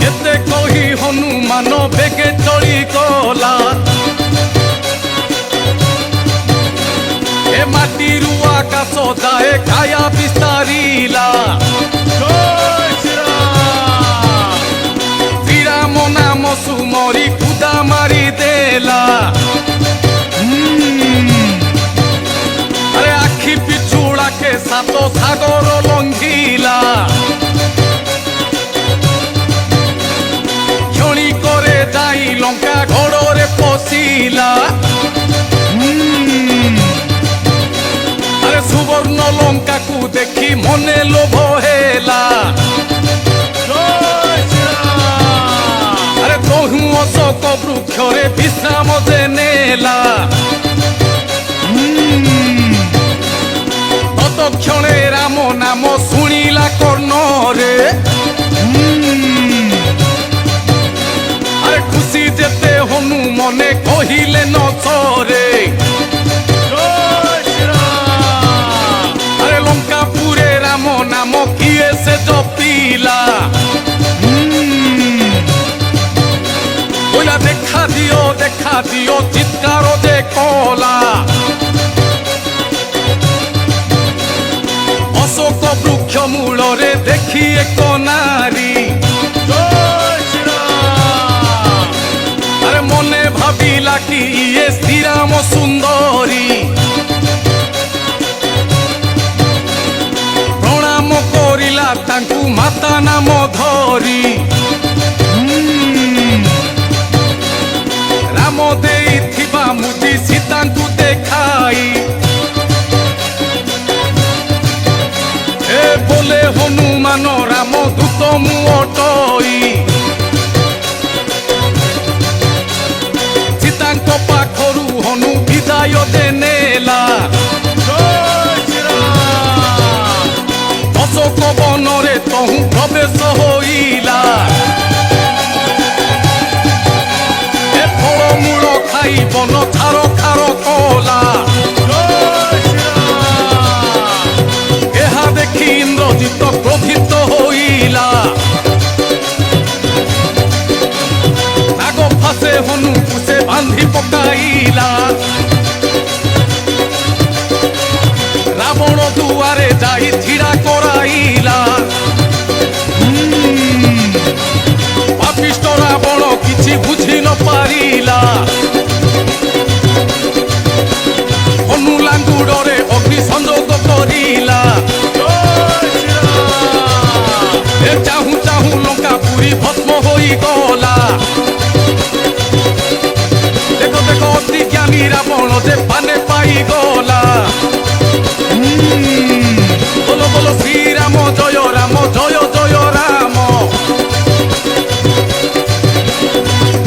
एते कही हनुमान बेगे चली गला ए माटीरू आकाश जाए काया विस्तारिला श्रीराम नाम सुमरी खुदा मारी देला अरे आखि पिछुड़ा के सातो सागर लंघिला क्षणी करे जाई लंका घोड़े पशिला अरे सुवर्ण लंका को देखी मने लोभ हेला अरे तहु अशोक वृक्ष रे विश्राम जे नेला तत्क्षणे राम नाम शुणिला कर्ण रे अरे खुशी जेते हनुमने कहिले न छरे अरे लंकापुरे राम नाम किए से जपिला बोला देखा दियो चित्कार जे कला अशोक वृक्ष मूल रे देखी एक नारी अरे मने भाविला कि ये श्रीराम सुंदरी प्रणाम करिला तांकु माता नाम धरी राम देइथिबा मुदी सीतांकु देखाई ए बोले हनुमान राम दूत मु अटई सीतांक पाखरु हनु विदाय देनेला अशोक वन रे तहु प्रवेश होइला ए फलमूल खाई बन खार खार कला एहा देखी इंद्रजित क्रोधित होइला नाग फासे हनु से बांधी पकाइला रावण दुआरे जाई छिड़ा कराइला पापिष्ट रावण किछि बुझी न पारिला हनु लांगुडरे अग्नि संजोग करिला ए चाहू चाहू लंकापुरी भस्म होई गला देखो देखो अति ज्ञानी रावण जे पाने पाई गला बोलो बोलो श्री राम जय जय राम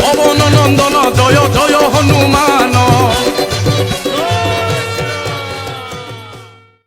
पवन नंदन जय जय हनुमान।